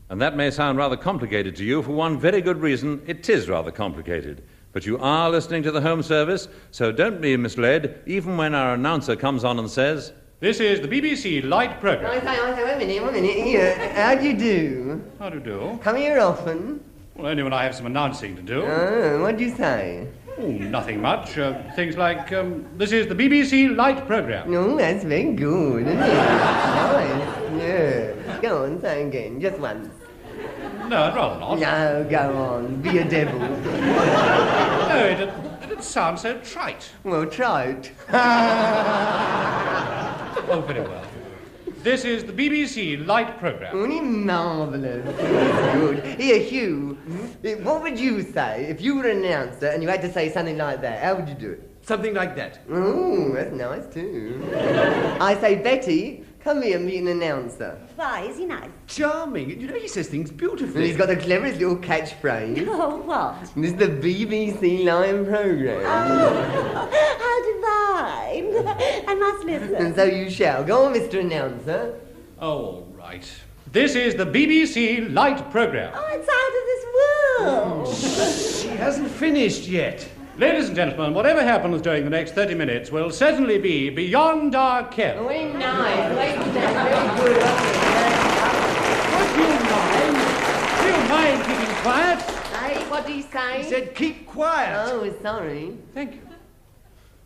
And that may sound rather complicated to you. For one very good reason, it is rather complicated. But you are listening to the Home Service, so don't be misled, even when our announcer comes on and says, "This is the BBC Light Programme." I say, wait a minute. Here, how do you do? How do you do? Come here often? Well, only when I have some announcing to do. Oh, what do you say? Oh, nothing much. Things like, this is the BBC Light Programme. No, that's very good, isn't it? Nice, yeah. Go on, say again, just once. No, I'd rather not. No, go on, be a devil. No, it sounds so trite. Well, try it. Oh, very well. This is the BBC Light Programme. Only marvellous. Good. Here, Hugh, what would you say if you were an announcer and you had to say something like that? How would you do it? Something like that. Oh, that's nice, too. I say, Betty, come here and meet an announcer. Why, is he nice? Charming. You know, he says things beautifully. And he's got the cleverest little catchphrase. Oh, what? This is the BBC Live Programme. Oh, how divine. I must listen. And so you shall. Go on, Mr. Announcer. Oh, all right. This is the BBC Light Programme. Oh, it's out of this world. She hasn't finished yet. Ladies and gentlemen, whatever happens during the next 30 minutes will certainly be beyond our ken. Oh, very nice. Very good. What do you mind? Do you mind keeping quiet? Hey, what do you say? He said, keep quiet. Oh, sorry. Thank you.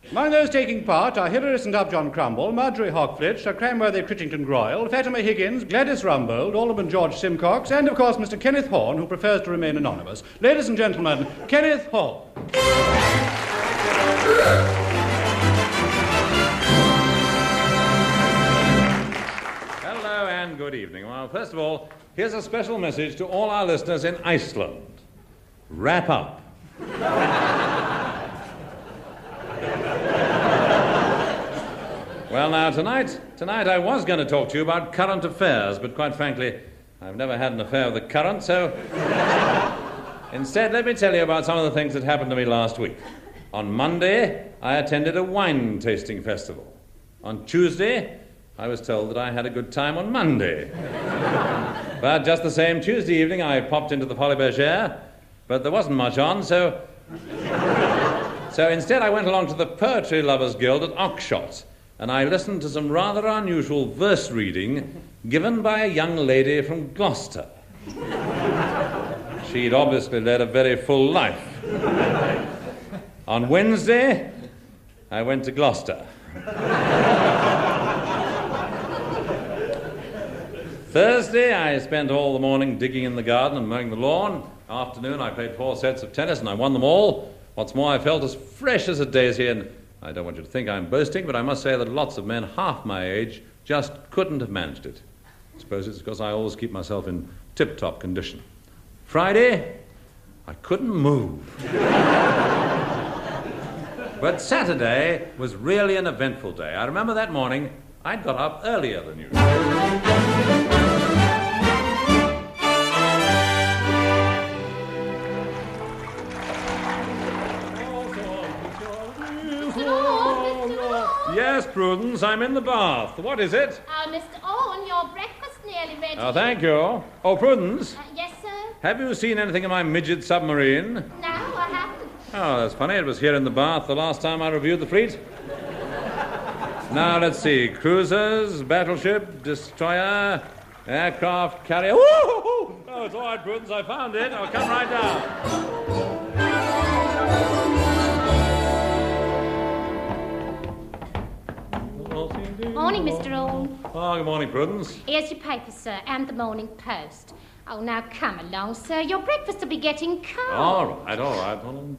Among those taking part are Hilary St. Upjohn Crumble, Marjorie Hawkflitch, Sir Cranworthy Critchington Groyle, Fatima Higgins, Gladys Rumbold, Alderman George Simcox, and, of course, Mr. Kenneth Horne, who prefers to remain anonymous. Ladies and gentlemen, Kenneth Horne. hello and good evening. Well, first of all, here's a special message to all our listeners in Iceland. Wrap up. Well, now, tonight I was going to talk to you about current affairs, but quite frankly, I've never had an affair with the current, so instead, let me tell you about some of the things that happened to me last week. On Monday, I attended a wine tasting festival. On Tuesday, I was told that I had a good time on Monday. But just the same, Tuesday evening, I popped into the Folie Bergère, but there wasn't much on, so instead I went along to the Poetry Lovers Guild at Oxshott, and I listened to some rather unusual verse reading given by a young lady from Gloucester. She'd obviously led a very full life. On Wednesday, I went to Gloucester. Thursday, I spent all the morning digging in the garden and mowing the lawn. Afternoon, I played 4 sets of tennis and I won them all. What's more, I felt as fresh as a daisy, and I don't want you to think I'm boasting, but I must say that lots of men half my age just couldn't have managed it. I suppose it's because I always keep myself in tip-top condition. Friday, I couldn't move. But Saturday was really an eventful day. I remember that morning, I'd got up earlier than usual. Yes, Prudence, I'm in the bath. What is it? Mr. Owen, your breakfast nearly ready. Oh, thank you. Oh, Prudence. Yes, sir? Have you seen anything of my midget submarine? No, I haven't. Oh, that's funny. It was here in the bath the last time I reviewed the fleet. Now, let's see. Cruisers, battleship, destroyer, aircraft carrier. Woo-hoo-hoo! Oh, it's all right, Prudence. I found it. I'll come right down. Morning, Mr. Owen. Oh, good morning, Prudence. Here's your paper, sir, and the Morning Post. Oh, now come along, sir. Your breakfast will be getting cold. All right. Hold on.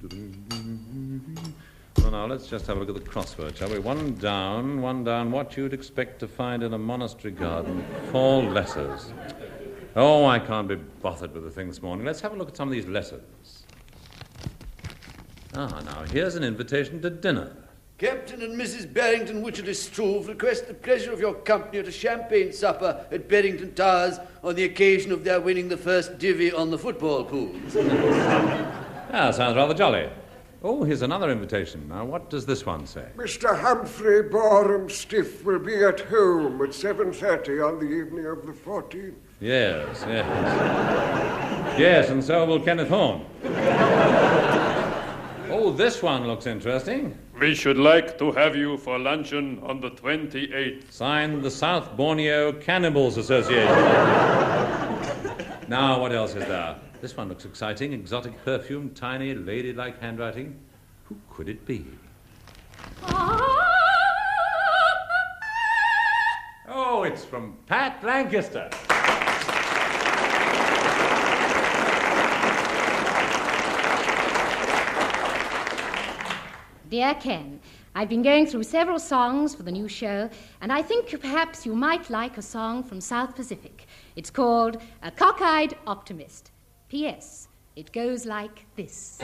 Well, now, let's just have a look at the crossword, shall we? One down. What you'd expect to find in a monastery garden. 4 letters. Oh, I can't be bothered with the thing this morning. Let's have a look at some of these letters. Now, here's an invitation to dinner. Captain and Mrs. Barrington Wycherley Struve request the pleasure of your company at a champagne supper at Barrington Towers on the occasion of their winning the first divvy on the football pools. Sounds rather jolly. Oh, here's another invitation. Now, what does this one say? Mr. Humphrey Boreham Stiff will be at home at 7:30 on the evening of the 14th. Yes. Yes, and so will Kenneth Horne. Oh, this one looks interesting. We should like to have you for luncheon on the 28th. Signed, the South Borneo Cannibals Association. Now, what else is there? This one looks exciting. Exotic perfume, tiny, ladylike handwriting. Who could it be? Oh, it's from Pat Lancaster. Dear Ken, I've been going through several songs for the new show, and I think perhaps you might like a song from South Pacific. It's called A Cockeyed Optomist. P.S. It goes like this.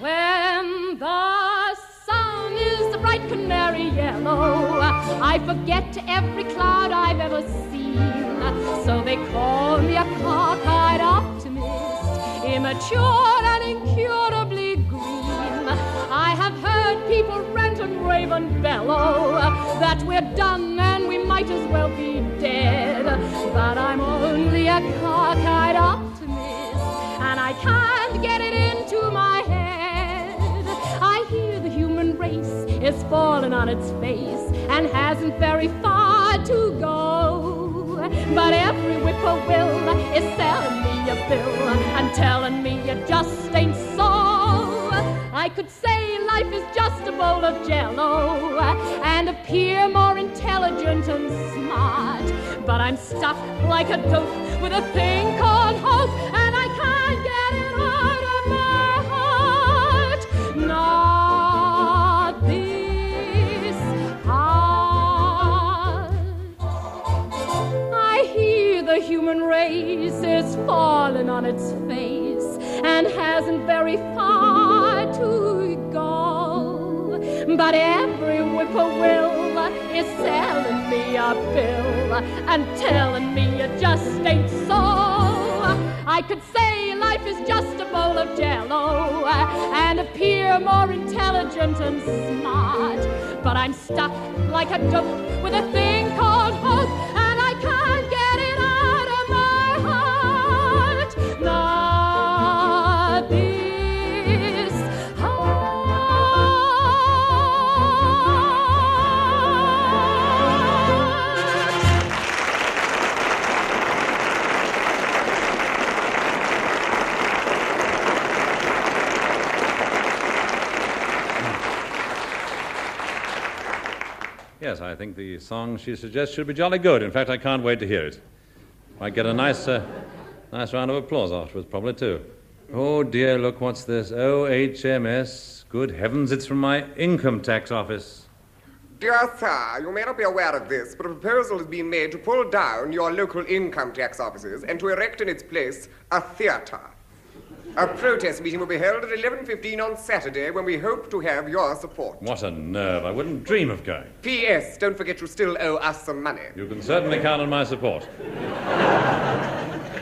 When the sun is the bright canary yellow, I forget every cloud I've ever seen. So they call me a cockeyed optimist, immature and incurably green. I have heard people rant and rave and bellow that we're done and we might as well be dead. But I'm only a cockeyed optimist, and I can't get it into my head. I hear the human race is falling on its face and hasn't very far to go. But every whippoorwill is selling me a bill and telling me it just ain't so. I could say life is just a bowl of jello and appear more intelligent and smart, but I'm stuck like a dope with a thing called hope, and I can't get it out of my heart. Not this heart. I hear the human race is falling on its face and hasn't very far to go. But every whippoorwill is selling me a pill and telling me it just ain't so. I could say life is just a bowl of jello and appear more intelligent and smart, but I'm stuck like a dope with a thing called hope, and I can't get it out of my heart. Not this heart. Yes, I think the song she suggests should be jolly good. In fact, I can't wait to hear it. Might get a nice round of applause afterwards, probably, too. Oh, dear, look, what's this? OHMS. Good heavens, it's from my income tax office. Dear sir, you may not be aware of this, but a proposal has been made to pull down your local income tax offices and to erect in its place a theatre. A protest meeting will be held at 11:15 on Saturday, when we hope to have your support. What a nerve. I wouldn't dream of going. P.S. Don't forget you still owe us some money. You can certainly count on my support.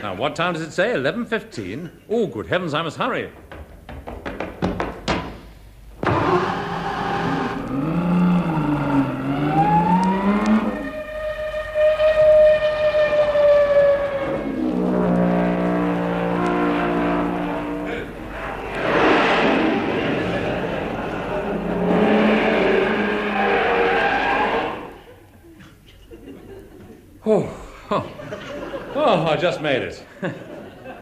Now, what time does it say? 11:15? Oh, good heavens, I must hurry. Oh, I just made it.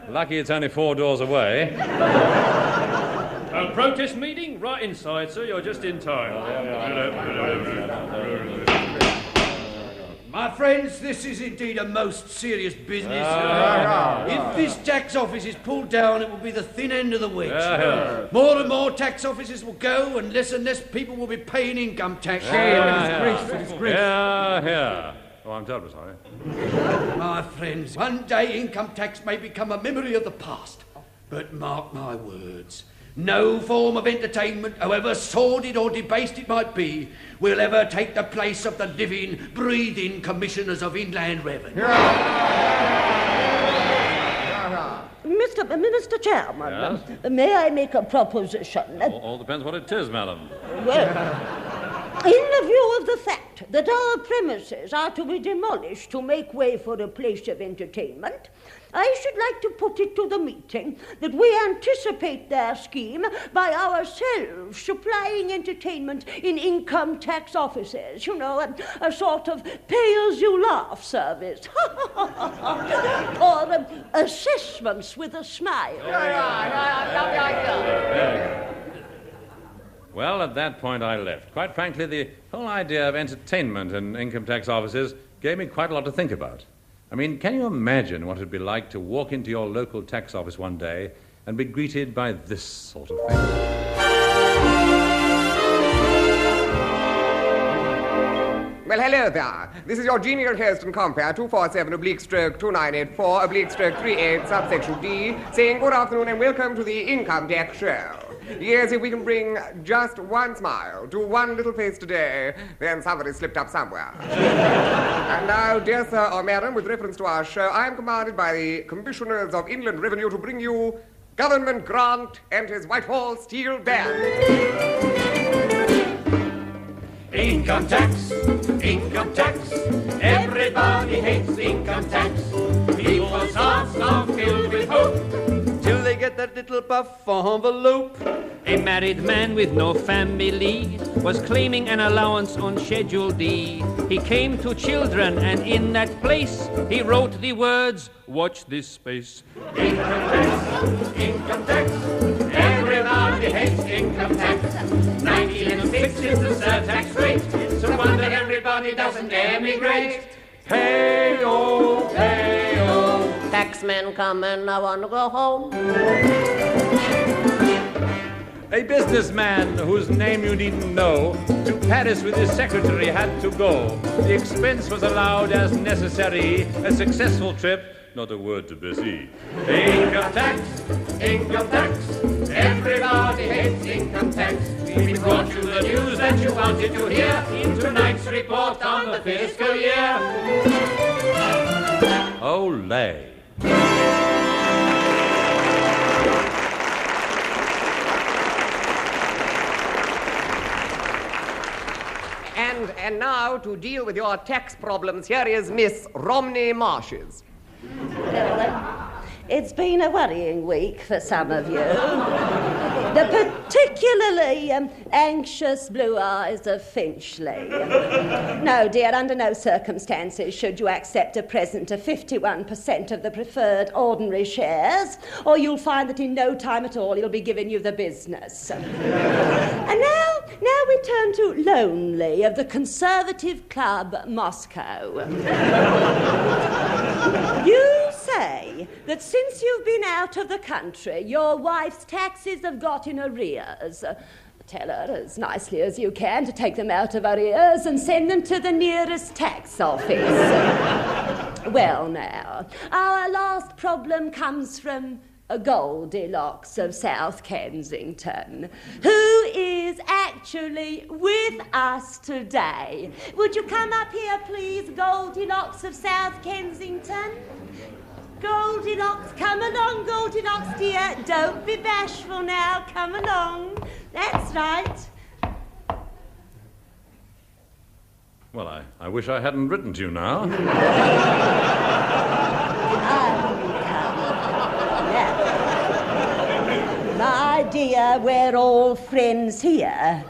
Lucky it's only 4 doors away. A protest meeting? Right inside, sir. You're just in time. My friends, this is indeed a most serious business. If this tax office is pulled down, it will be the thin end of the wedge. More and more tax offices will go, and less people will be paying income tax. Yeah. Oh, I'm terribly sorry. My friends, one day income tax may become a memory of the past. But mark my words, no form of entertainment, however sordid or debased it might be, will ever take the place of the living, breathing commissioners of inland revenue. Mr. Chairman, Yes? may I make a proposition? All depends what it is, madam. Well, In the view of the fact that our premises are to be demolished to make way for a place of entertainment, I should like to put it to the meeting that we anticipate their scheme by ourselves supplying entertainment in income tax offices. You know, a sort of pay-as-you-laugh service. Or assessments with a smile. Well, at that point I left. Quite frankly, the whole idea of entertainment in income tax offices gave me quite a lot to think about. I mean, can you imagine what it'd be like to walk into your local tax office one day and be greeted by this sort of thing? Well, hello there. This is your genial host and compere 247//2984//38 subsection D, saying good afternoon and welcome to the Income Tax Show. Yes, if we can bring just one smile to one little face today, then somebody slipped up somewhere. And now, dear sir or madam, with reference to our show, I am commanded by the Commissioners of Inland Revenue to bring you Government Grant and his Whitehall Steel Band. Income tax, everybody hates income tax. People's hearts are filled with hope till they get that little puff envelope. A married man with no family was claiming an allowance on Schedule D. He came to children and in that place he wrote the words, "Watch this space." Income tax, everybody hates income tax. 1906 is the surtax rate. It's a wonder everybody doesn't emigrate. Hey-oh, hey-oh. Taxmen come and I want to go home. A businessman whose name you needn't know to Paris with his secretary had to go. The expense was allowed as necessary. A successful trip, not a word to Bessie. Income tax, everybody hates income tax. We brought you the news that you wanted to hear in tonight's report on the fiscal year. Olay. And now, to deal with your tax problems, here is Miss Romney Marshes. It's been a worrying week for some of you. The particularly anxious blue eyes of Finchley. No, dear, under no circumstances should you accept a present of 51% of the preferred ordinary shares, or you'll find that in no time at all he'll be giving you the business. And now we turn to Lonely of the Conservative Club Moscow. You say that since you've been out of the country, your wife's taxes have got in arrears. Tell her as nicely as you can to take them out of arrears and send them to the nearest tax office. Well, now, our last problem comes from a Goldilocks of South Kensington, who is actually with us today. Would you come up here, please, Goldilocks of South Kensington? Goldilocks, come along, Goldilocks, dear. Don't be bashful now. Come along. That's right. Well, I wish I hadn't written to you now. My dear, we're all friends here.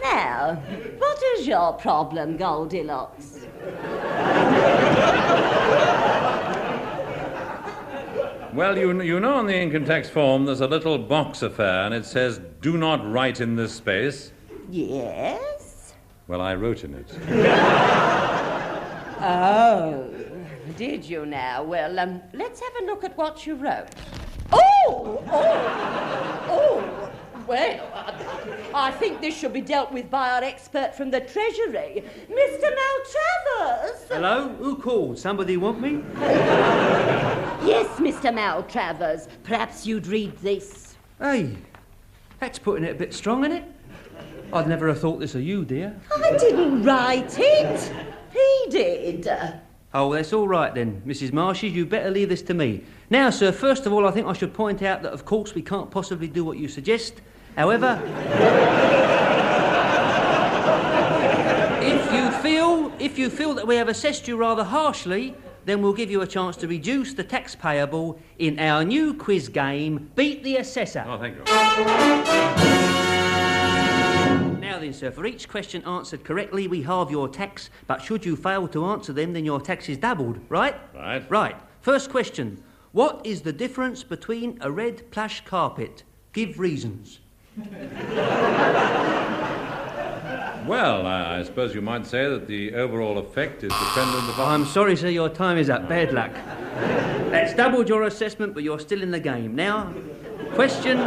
Now, what is your problem, Goldilocks? Well, you know on the income tax form there's a little box affair and it says, "Do not write in this space." Yes? Well, I wrote in it. Oh, did you now? Well, let's have a look at what you wrote. Oh! Well, I think this should be dealt with by our expert from the Treasury, Mr. Maltravers. Hello? Who called? Somebody want me? Yes, Mr. Maltravers. Perhaps you'd read this. Hey, that's putting it a bit strong, isn't it? I'd never have thought this of you, dear. I didn't write it. He did. Oh, that's all right then, Mrs. Marshes, you'd better leave this to me. Now, sir, first of all, I think I should point out that, of course, we can't possibly do what you suggest. However... you feel that we have assessed you rather harshly, then we'll give you a chance to reduce the tax payable in our new quiz game, Beat the Assessor. Oh, thank you. Now then, sir, for each question answered correctly, we halve your tax, but should you fail to answer them, then your tax is doubled, right? Right. Right. First question. What is the difference between a red plush carpet? Give reasons. Well, I suppose you might say that the overall effect is dependent upon... I'm sorry, sir, your time is up. Bad luck. That's doubled your assessment, but you're still in the game. Now, question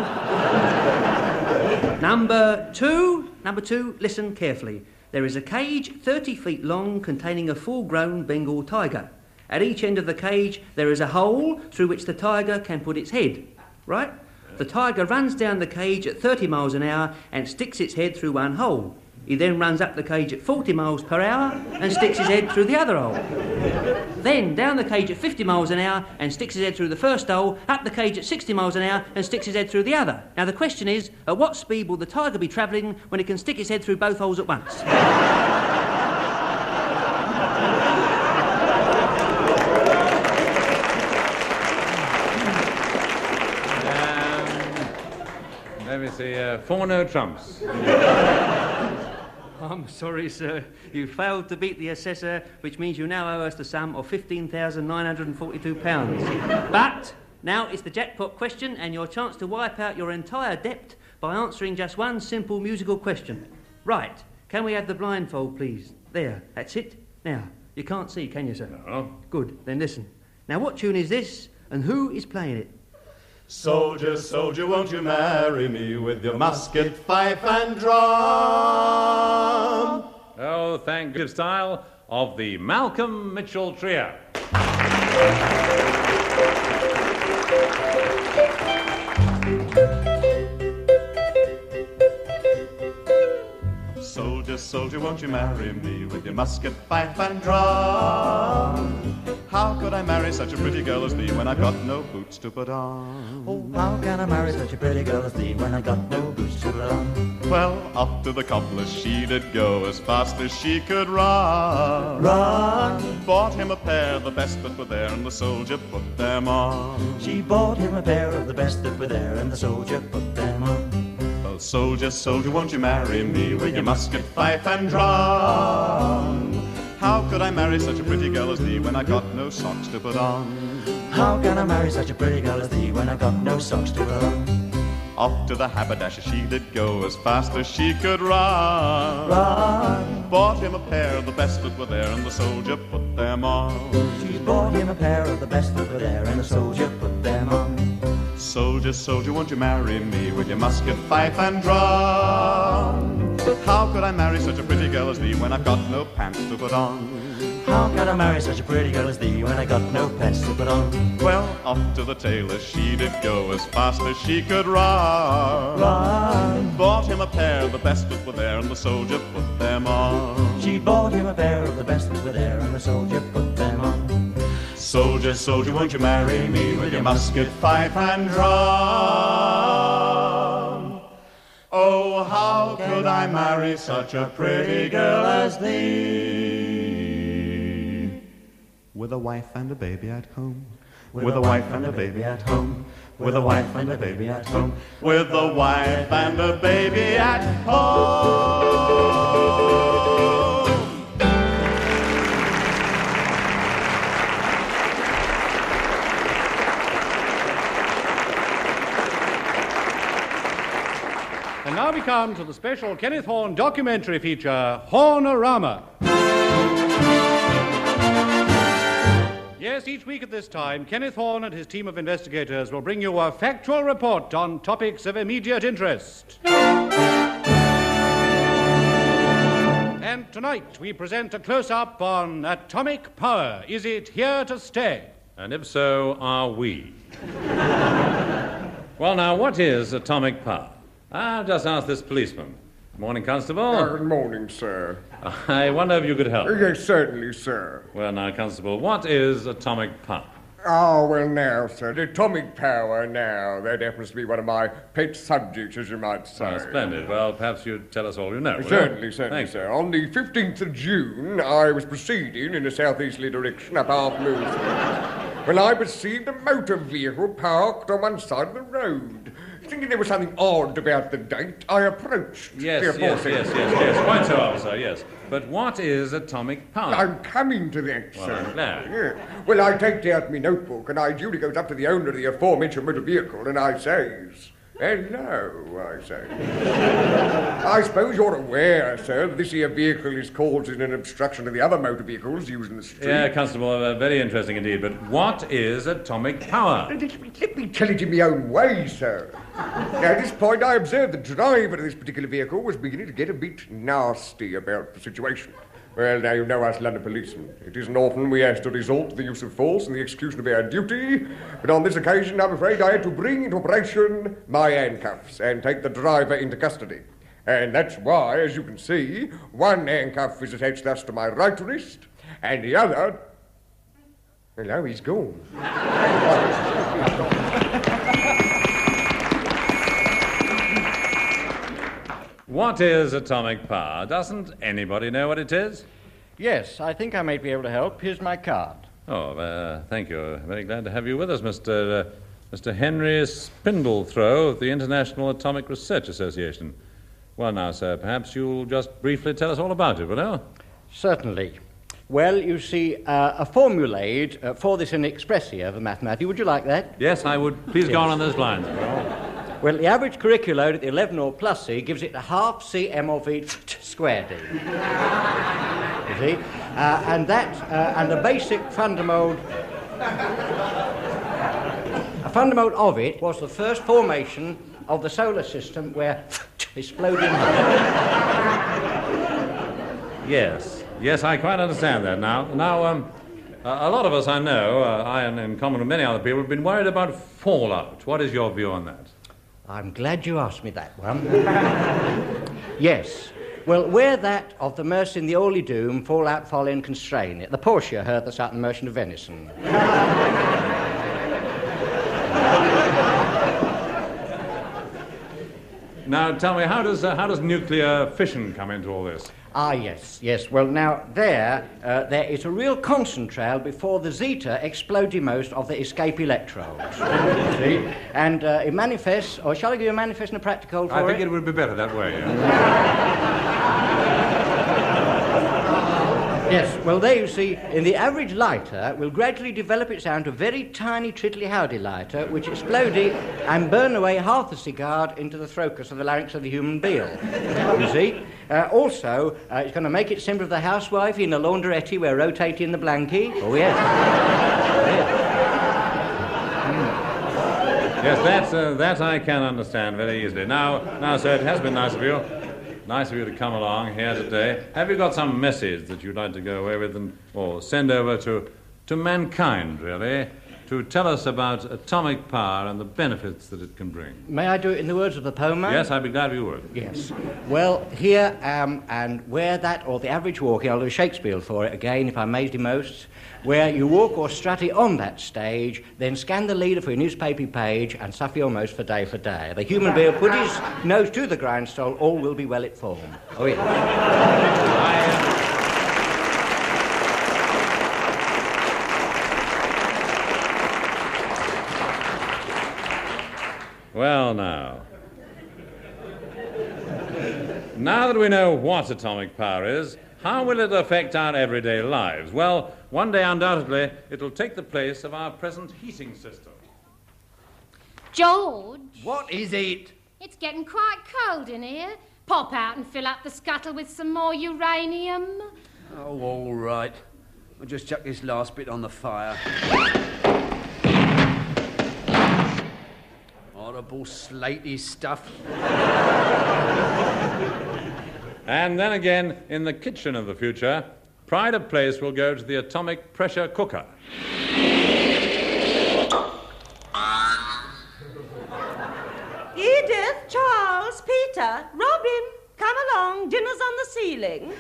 number two. Number two, listen carefully. There is a cage 30 feet long containing a full-grown Bengal tiger. At each end of the cage, there is a hole through which the tiger can put its head. Right? The tiger runs down the cage at 30 miles an hour and sticks its head through one hole. He then runs up the cage at 40 miles per hour and sticks his head through the other hole. Then down the cage at 50 miles an hour and sticks his head through the first hole, up the cage at 60 miles an hour and sticks his head through the other. Now the question is, at what speed will the tiger be travelling when it can stick his head through both holes at once? Let me see, 4-no trumps. I'm sorry, sir. You failed to beat the assessor, which means you now owe us the sum of £15,942. But now it's the jackpot question and your chance to wipe out your entire debt by answering just one simple musical question. Right. Can we have the blindfold, please? There. That's it. Now, you can't see, can you, sir? No. Good. Then listen. Now, what tune is this and who is playing it? Soldier, soldier, won't you marry me with your musket, fife and drum? Oh, thank good style of the Malcolm Mitchell Trio. Soldier, soldier, won't you marry me with your musket, fife and drum? How could I marry such a pretty girl as thee when I've got no boots to put on? Oh, how can I marry such a pretty girl as thee when I got no boots to put on? Well, up to the cobbler she did go as fast as she could run. Run! Bought him a pair, the best that were there, and the soldier put them on. She bought him a pair of the best that were there, and the soldier put them on. Well, soldier, soldier, won't you marry me with your musket, fife and drum? How could I marry such a pretty girl as thee when I got no socks to put on? How can I marry such a pretty girl as thee when I got no socks to put on? Off to the haberdasher she did go as fast as she could run. Run! Bought him a pair of the best that were there, and the soldier put them on. She bought him a pair of the best that were there, and the soldier put them on. Soldier, soldier, won't you marry me with your musket, fife and drum? How could I marry such a pretty girl as thee when I've got no pants to put on? How can I marry such a pretty girl as thee when I got no pants to put on? Well, off to the tailor she did go as fast as she could run. Run! Bought him a pair of the best that were there, and the soldier put them on. She bought him a pair of the best that were there, and the soldier put them on. Soldier, soldier, won't you marry me with your musket, fife and drum? Oh, how could I marry such a pretty girl as thee? With a wife and a baby at home. With a wife and a baby at home. With a wife and a baby at home. With a wife and a baby at home. And now we come to the special Kenneth Horne documentary feature, Hornorama. Yes, each week at this time, Kenneth Horne and his team of investigators will bring you a factual report on topics of immediate interest. And tonight we present a close-up on atomic power. Is it here to stay? And if so, are we? Well, now, what is atomic power? I'll just ask this policeman. Morning, Constable. Good morning, sir. I wonder if you could help. Yes, certainly, sir. Well, now, Constable, what is atomic power? Oh, well, now, sir, the atomic power now. That happens to be one of my pet subjects, as you might say. Oh, splendid. Well, perhaps you'd tell us all you know. will you? Certainly, Thanks. sir. On the 15th of June, I was proceeding in a southeasterly direction up half Moon Street when I perceived a motor vehicle parked on one side of the road. Thinking there was something odd about the date, I approached. Yes. Quite so, officer, yes. But what is atomic power? I'm coming to that, Well, sir. I'm glad. Yeah. Well, I take out my notebook and I duly goes up to the owner of the aforementioned motor vehicle and I says, "Hello," I say. "I suppose you're aware, sir, that this here vehicle is causing an obstruction to the other motor vehicles using the street." Yeah, Constable, very interesting indeed. But what is atomic power? Let me tell it in my own way, sir. Now, at this point, I observed the driver of this particular vehicle was beginning to get a bit nasty about the situation. Well, now, you know us London policemen. It isn't often we have to resort to the use of force in the execution of our duty, but on this occasion, I'm afraid I had to bring into operation my handcuffs and take the driver into custody. And that's why, as you can see, one handcuff is attached thus to my right wrist, and the other... Hello, he's gone. What is atomic power? Doesn't anybody know what it is? Yes, I think I might be able to help. Here's my card. Oh, thank you. Very glad to have you with us, Mr. Henry Spindlethrow of the International Atomic Research Association. Well, now, sir, perhaps you'll just briefly tell us all about it, will you? Certainly. Well, you see, a formulade for this in expressia of the mathematics. Would you like that? Yes, I would. Please go on those lines. Well, the average curricular at the 11 or plus C gives it a half CM of V squared D. You see? And the basic fundamode... A fundamode of it was the first formation of the solar system where exploding... Yes, I quite understand that now. A lot of us I know, I and in common with many other people, have been worried about fallout. What is your view on that? I'm glad you asked me that one. Yes. Well, where that of the mercy in the holy doom, fall out, fall in, constrain it. The Portia heard the certain merchant of venison. Now, tell me, how does nuclear fission come into all this? Ah, yes. Well, now, there is a real concentrale before the zeta explodimost of the escape electrodes. See? And it manifests, or shall I give you a manifest and a practical for it? I think it would be better that way, Yes, well, there you see, in the average lighter will gradually develop its down to a very tiny triddly-howdy lighter, which exploded and burn away half the cigar into the throat of the larynx of the human being. You see? Also, it's going to make it simple for the housewife in the laundrette where rotating the blankie. Oh, yes. Yes, that I can understand very easily. Now, sir, it has been nice of you. Nice of you to come along here today. Have you got some message that you'd like to go away with or send over to mankind, really, to tell us about atomic power and the benefits that it can bring? May I do it in the words of the poem, man? Yes, I'd be glad if you would. Yes. Well, here, and where that, or the average walking, I'll do Shakespeare for it again, if I may most, where you walk or strut it on that stage, then scan the leader for your newspaper page and suffer your most for day. The human being put his nose to the grindstone, all will be well informed. Oh, yeah. Well, now that we know what atomic power is, how will it affect our everyday lives? Well, one day, undoubtedly, it'll take the place of our present heating system. George? What is it? It's getting quite cold in here. Pop out and fill up the scuttle with some more uranium. Oh, all right. I'll just chuck this last bit on the fire. Horrible slatey stuff. And then again, in the kitchen of the future, pride of place will go to the atomic pressure cooker. Edith, Charles, Peter, Robin, come along. Dinner's on the ceiling.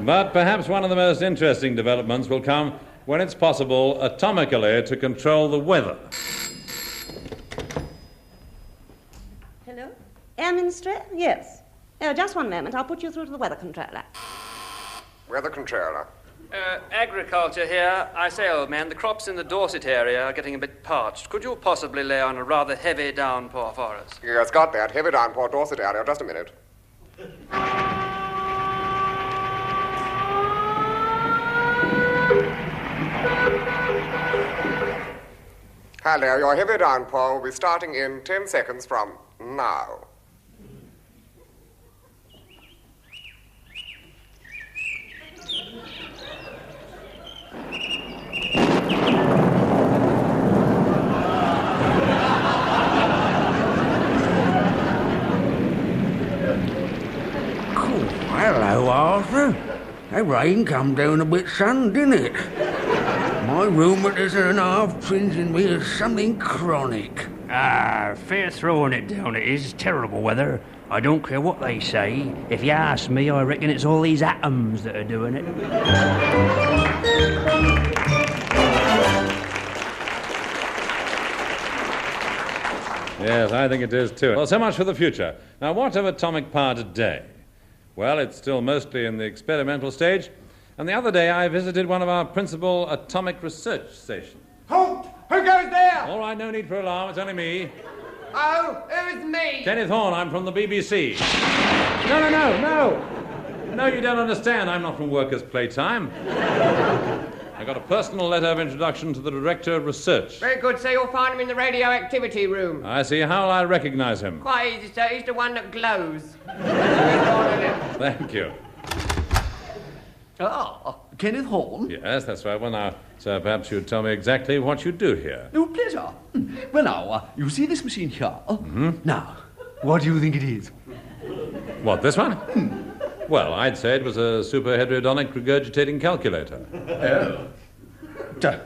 But perhaps one of the most interesting developments will come when it's possible atomically to control the weather. Hello? Air Ministry? Yes. Oh, just one moment. I'll put you through to the weather controller. Weather controller. Agriculture here. I say, old man, the crops in the Dorset area are getting a bit parched. Could you possibly lay on a rather heavy downpour for us? Yes, got that. Heavy downpour, Dorset area. Just a minute. Hello, your heavy downpour will be starting in 10 seconds from now. Hello, Arthur. That rain come down a bit sudden, didn't it? My rheumatism and half twinging me is something chronic. Fair throwing it down it is. Terrible weather. I don't care what they say. If you ask me, I reckon it's all these atoms that are doing it. Yes, I think it is too. Well, so much for the future. Now, what of atomic power today? Well, it's still mostly in the experimental stage, and the other day I visited one of our principal atomic research stations. Halt! Who goes there? All right, no need for alarm, it's only me. Oh, who's me? Kenneth Horne, I'm from the BBC. No, you don't understand. I'm not from Workers' Playtime. I got a personal letter of introduction to the Director of Research. Very good, sir. You'll find him in the radioactivity room. I see. How will I recognize him? Quite easy, sir. He's the one that glows. Thank you. Kenneth Horne? Yes, that's right. Well, now, sir, perhaps you'd tell me exactly what you do here. No, pleasure. Well, now, you see this machine here? Mm-hmm. Now, what do you think it is? What, this one? Well, I'd say it was a superhedrodonic regurgitating calculator. Oh.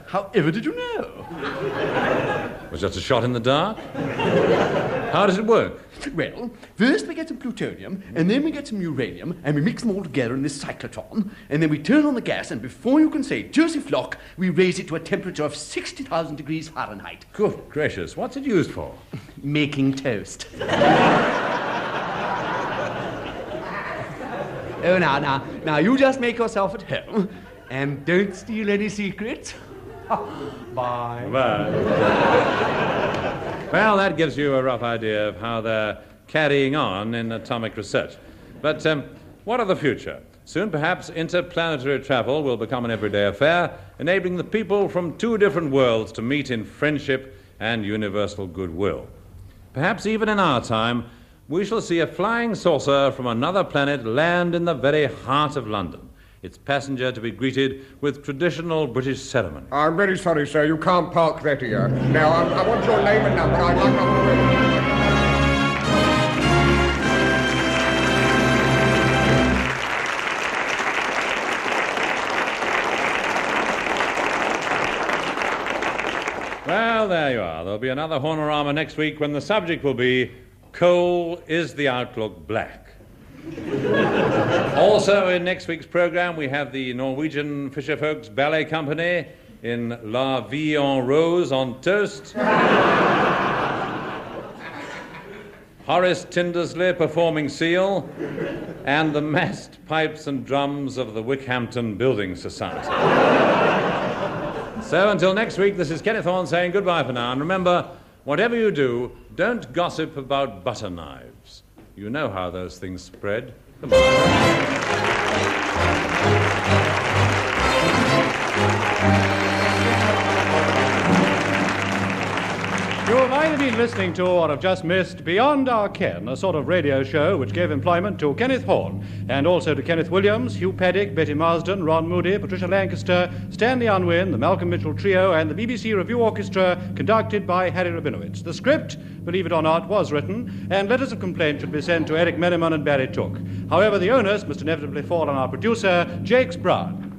However did you know? It was just a shot in the dark? How does it work? Well, first we get some plutonium, and then we get some uranium, and we mix them all together in this cyclotron, and then we turn on the gas, and before you can say Jersey flock, we raise it to a temperature of 60,000 degrees Fahrenheit. Good gracious, what's it used for? Making toast. Oh, now, you just make yourself at home, and don't steal any secrets. Bye. Bye. Well, that gives you a rough idea of how they're carrying on in atomic research. But what of the future? Soon, perhaps, interplanetary travel will become an everyday affair, enabling the people from two different worlds to meet in friendship and universal goodwill. Perhaps even in our time, we shall see a flying saucer from another planet land in the very heart of London, its passenger to be greeted with traditional British ceremony. I'm very sorry, sir. You can't park that here. Now, I want your name and number. I'd like to... Well, there you are. There'll be another Hornorama next week when the subject will be Coal is the Outlook Black? Also, in next week's program, we have the Norwegian Fisherfolks Ballet Company in La Vie en Rose on Toast. Horace Tindersley performing Seal, and the massed pipes and drums of the Wickhampton Building Society. So until next week, this is Kenneth Horne saying goodbye for now. And remember, whatever you do, don't gossip about butter knives. You know how those things spread. You have either been listening to or have just missed Beyond Our Ken, a sort of radio show which gave employment to Kenneth Horne and also to Kenneth Williams, Hugh Paddick, Betty Marsden, Ron Moody, Patricia Lancaster, Stanley Unwin, the Malcolm Mitchell Trio, and the BBC Review Orchestra, conducted by Harry Rabinowitz. The script, believe it or not, was written, and letters of complaint should be sent to Eric Menneman and Barry Took. However, the onus must inevitably fall on our producer, Jakes Brown.